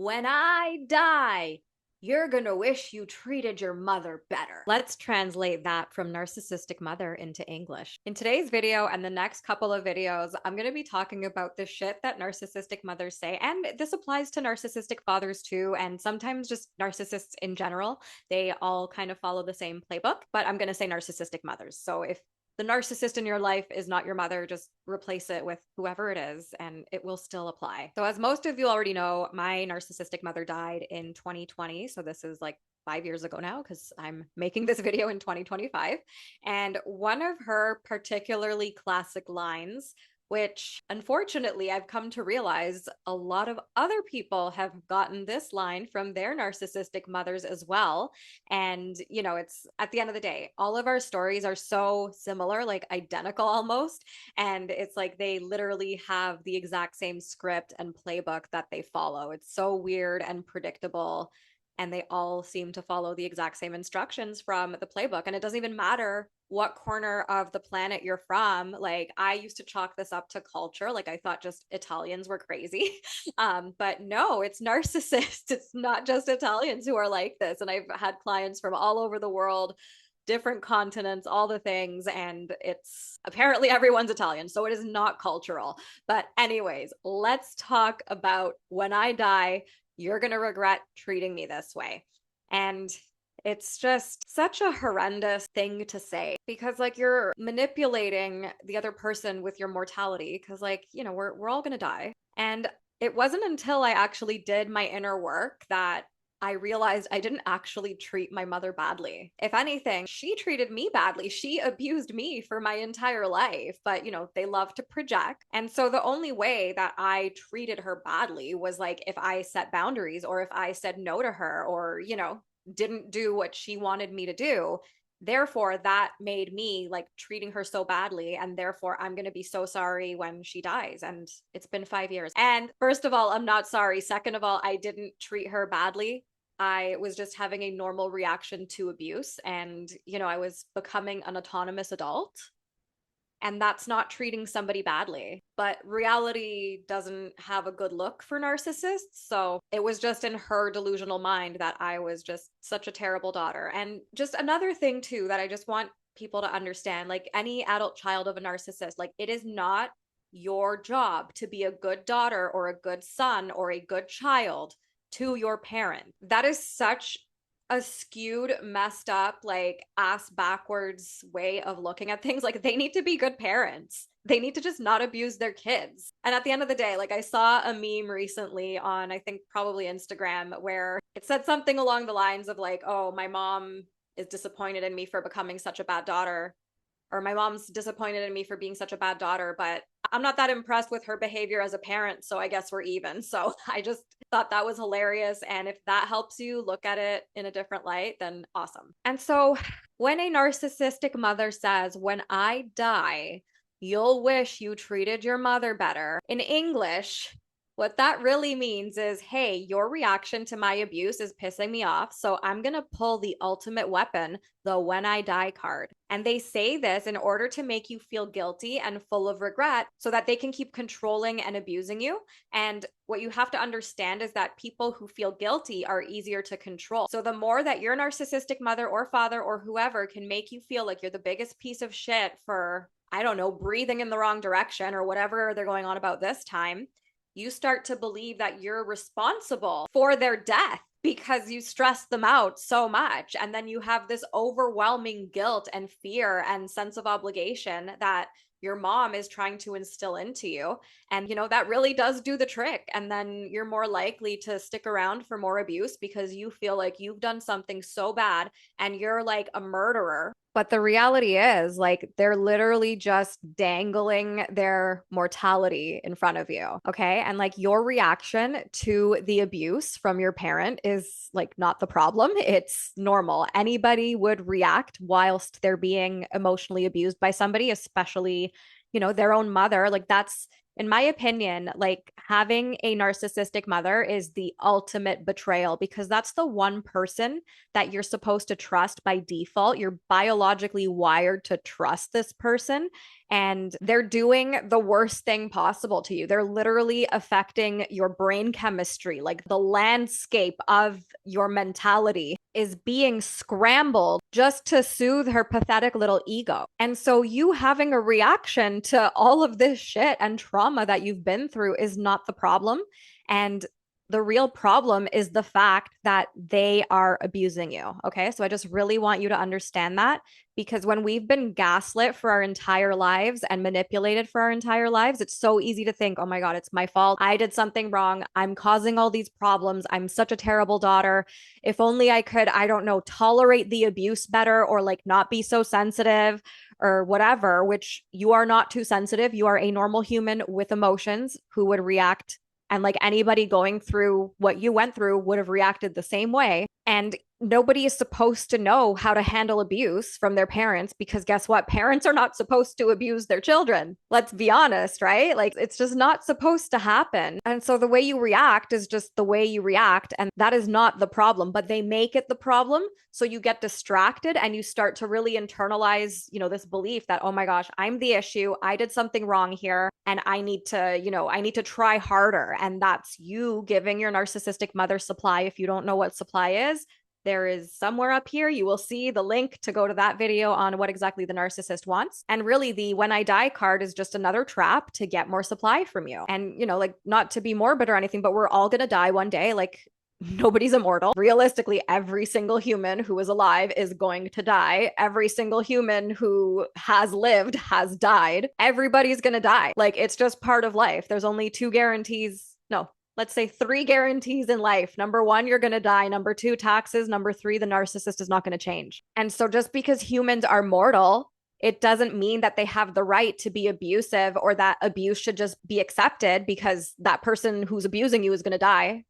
When I die, you're gonna wish you treated your mother better. Let's translate that from narcissistic mother into English. In today's video and the next couple of videos, I'm gonna be talking about the shit that narcissistic mothers say. And this applies to narcissistic fathers too, and sometimes just narcissists in general. They all kind of follow the same playbook, but I'm gonna say narcissistic mothers. So if the narcissist in your life is not your mother, just replace it with whoever it is and it will still apply. So, as most of you already know, my narcissistic mother died in 2020. So, this is like 5 years ago now because I'm making this video in 2025. And one of her particularly classic lines, which unfortunately I've come to realize a lot of other people have gotten this line from their narcissistic mothers as well. And, it's at the end of the day, all of our stories are so similar, like identical almost. And it's like they literally have the exact same script and playbook that they follow. It's so weird and predictable. And they all seem to follow the exact same instructions from the playbook. And it doesn't even matter what corner of the planet you're from. Like, I used to chalk this up to culture. Like, I thought just Italians were crazy. But no, it's narcissists. It's not just Italians who are like this. And I've had clients from all over the world, different continents, all the things. And it's apparently everyone's Italian. So it is not cultural. But, anyways, let's talk about when I die, you're going to regret treating me this way. And it's just such a horrendous thing to say because, like, you're manipulating the other person with your mortality because, like, we're all going to die. And it wasn't until I actually did my inner work that I realized I didn't actually treat my mother badly. If anything, she treated me badly. She abused me for my entire life, but they love to project. And so the only way that I treated her badly was like if I set boundaries or if I said no to her or, didn't do what she wanted me to do. Therefore, that made me like treating her so badly. And therefore, I'm going to be so sorry when she dies. And it's been 5 years. And first of all, I'm not sorry. Second of all, I didn't treat her badly. I was just having a normal reaction to abuse. And, I was becoming an autonomous adult. And that's not treating somebody badly. But reality doesn't have a good look for narcissists. So it was just in her delusional mind that I was just such a terrible daughter. And just another thing, too, that I just want people to understand, like any adult child of a narcissist, like it is not your job to be a good daughter or a good son or a good child to your parent. That is such a skewed, messed up, like ass backwards way of looking at things. Like they need to be good parents. They need to just not abuse their kids. And at the end of the day, like I saw a meme recently on, I think probably Instagram, where it said something along the lines of like, oh, my mom is disappointed in me for becoming such a bad daughter, or my mom's disappointed in me for being such a bad daughter, but I'm not that impressed with her behavior as a parent, so I guess we're even. So I just thought that was hilarious. And if that helps you look at it in a different light, then awesome. And so when a narcissistic mother says, when I die, you'll wish you treated your mother better, in English, what that really means is, hey, your reaction to my abuse is pissing me off, so I'm going to pull the ultimate weapon, the when I die card. And they say this in order to make you feel guilty and full of regret so that they can keep controlling and abusing you. And what you have to understand is that people who feel guilty are easier to control. So the more that your narcissistic mother or father or whoever can make you feel like you're the biggest piece of shit for, I don't know, breathing in the wrong direction or whatever they're going on about this time, you start to believe that you're responsible for their death because you stress them out so much. And then you have this overwhelming guilt and fear and sense of obligation that your mom is trying to instill into you. And, that really does do the trick. And then you're more likely to stick around for more abuse because you feel like you've done something so bad and you're like a murderer. But the reality is, like, they're literally just dangling their mortality in front of you. Okay. And like your reaction to the abuse from your parent is like not the problem. It's normal. Anybody would react whilst they're being emotionally abused by somebody, especially, their own mother. Like that's In my opinion, like having a narcissistic mother is the ultimate betrayal because that's the one person that you're supposed to trust by default. You're biologically wired to trust this person, and they're doing the worst thing possible to you. They're literally affecting your brain chemistry, like the landscape of your mentality is being scrambled just to soothe her pathetic little ego. And so you having a reaction to all of this shit and trauma that you've been through is not the problem. And the real problem is the fact that they are abusing you. Okay. So I just really want you to understand that because when we've been gaslit for our entire lives and manipulated for our entire lives, it's so easy to think, oh my God, it's my fault. I did something wrong. I'm causing all these problems. I'm such a terrible daughter. If only I could, I don't know, tolerate the abuse better or like not be so sensitive or whatever, which you are not too sensitive. You are a normal human with emotions who would react, and like anybody going through what you went through would have reacted the same way. And nobody is supposed to know how to handle abuse from their parents because guess what? Parents are not supposed to abuse their children. Let's be honest, right? Like it's just not supposed to happen. And so the way you react is just the way you react. And that is not the problem, but they make it the problem. So you get distracted and you start to really internalize, this belief that, oh my gosh, I'm the issue. I did something wrong here and I need to try harder. And that's you giving your narcissistic mother supply. If you don't know what supply is, there is somewhere up here, you will see the link to go to that video on what exactly the narcissist wants. And really, the when I die card is just another trap to get more supply from you. And, like not to be morbid or anything, but we're all going to die one day. Like, nobody's immortal. Realistically, every single human who is alive is going to die. Every single human who has lived has died. Everybody's going to die. Like, it's just part of life. There's only two guarantees. No, let's say three guarantees in life. Number one, you're going to die. Number two, taxes. Number three, the narcissist is not going to change. And so just because humans are mortal, it doesn't mean that they have the right to be abusive or that abuse should just be accepted because that person who's abusing you is going to die.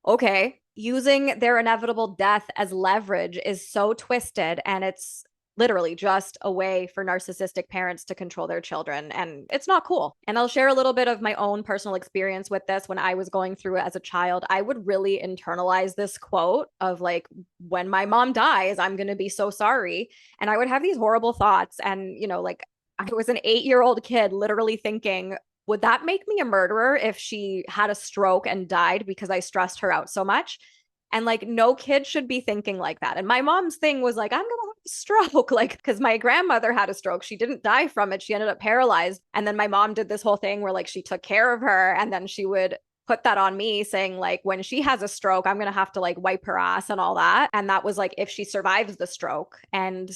Okay, using their inevitable death as leverage is so twisted, and it's literally just a way for narcissistic parents to control their children, and it's not cool. And I'll share a little bit of my own personal experience with this. When I was going through it as a child, I would really internalize this quote of like, when my mom dies, I'm going to be so sorry. And I would have these horrible thoughts. And, like I was an 8-year-old kid literally thinking, would that make me a murderer if she had a stroke and died because I stressed her out so much? And like, no kid should be thinking like that. And my mom's thing was like, I'm going to have a stroke. Like, because my grandmother had a stroke. She didn't die from it. She ended up paralyzed. And then my mom did this whole thing where like she took care of her. And then she would put that on me saying like, when she has a stroke, I'm going to have to like wipe her ass and all that. And that was like, if she survives the stroke. And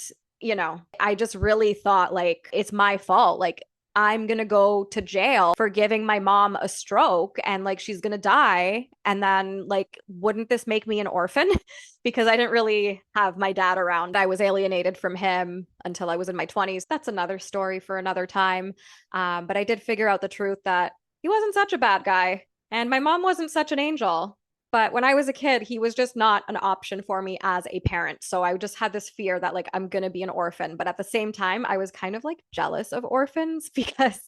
I just really thought like, it's my fault. Like, I'm going to go to jail for giving my mom a stroke and like she's going to die. And then like, wouldn't this make me an orphan? Because I didn't really have my dad around. I was alienated from him until I was in my 20s. That's another story for another time. But I did figure out the truth that he wasn't such a bad guy and my mom wasn't such an angel. But when I was a kid, he was just not an option for me as a parent. So I just had this fear that like I'm going to be an orphan. But at the same time, I was kind of like jealous of orphans because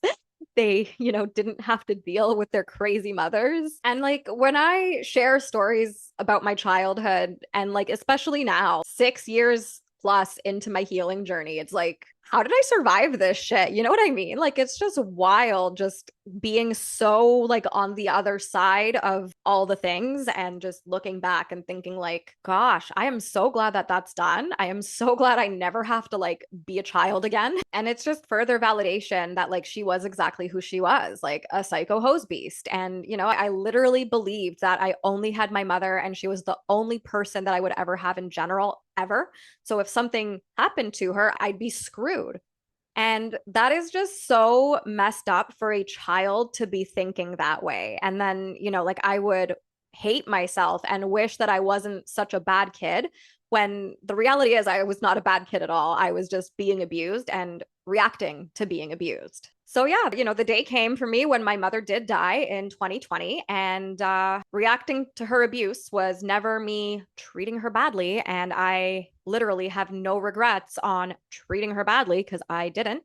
they, didn't have to deal with their crazy mothers. And like when I share stories about my childhood and like especially now, 6 years plus into my healing journey, it's like, how did I survive this shit? You know what I mean? Like, it's just wild just being so like on the other side of all the things and just looking back and thinking like, gosh, I am so glad that that's done. I am so glad I never have to like be a child again. And it's just further validation that like she was exactly who she was, like a psycho hose beast. And, I literally believed that I only had my mother and she was the only person that I would ever have in general, ever. So if something happened to her, I'd be screwed. And that is just so messed up for a child to be thinking that way. And then, like I would hate myself and wish that I wasn't such a bad kid when the reality is I was not a bad kid at all. I was just being abused and reacting to being abused. So yeah, the day came for me when my mother did die in 2020 and reacting to her abuse was never me treating her badly. And I literally have no regrets on treating her badly because I didn't.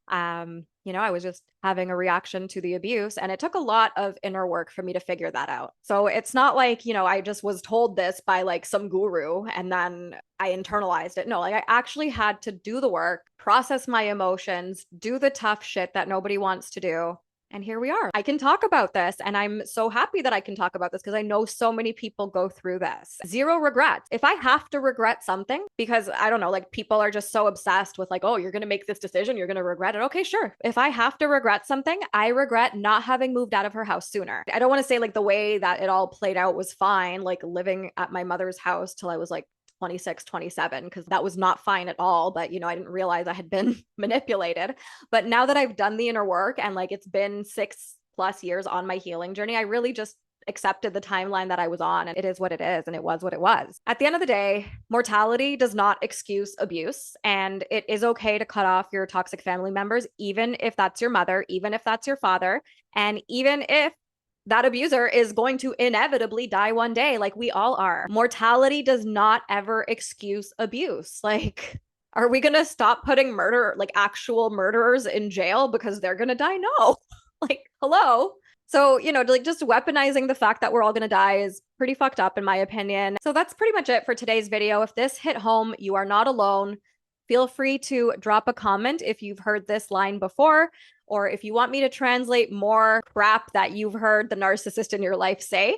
I was just having a reaction to the abuse, and it took a lot of inner work for me to figure that out. So it's not like, I just was told this by like some guru and then I internalized it. No, like I actually had to do the work, process my emotions, do the tough shit that nobody wants to do. And here we are. I can talk about this, and I'm so happy that I can talk about this because I know so many people go through this. Zero regrets. If I have to regret something, because I don't know, like people are just so obsessed with like, oh, you're going to make this decision, you're going to regret it. Okay, sure. If I have to regret something, I regret not having moved out of her house sooner. I don't want to say like the way that it all played out was fine, like living at my mother's house till I was like 26, 27, because that was not fine at all. But, I didn't realize I had been manipulated. But now that I've done the inner work and like it's been 6+ years on my healing journey, I really just accepted the timeline that I was on, and it is what it is, and it was what it was. At the end of the day, mortality does not excuse abuse, and it is okay to cut off your toxic family members, even if that's your mother, even if that's your father, and even if that abuser is going to inevitably die one day, like we all are. Mortality does not ever excuse abuse. Like, are we going to stop putting like actual murderers in jail because they're going to die? No. Like, hello. So, like just weaponizing the fact that we're all going to die is pretty fucked up in my opinion. So that's pretty much it for today's video. If this hit home, you are not alone. Feel free to drop a comment if you've heard this line before, or if you want me to translate more crap that you've heard the narcissist in your life say.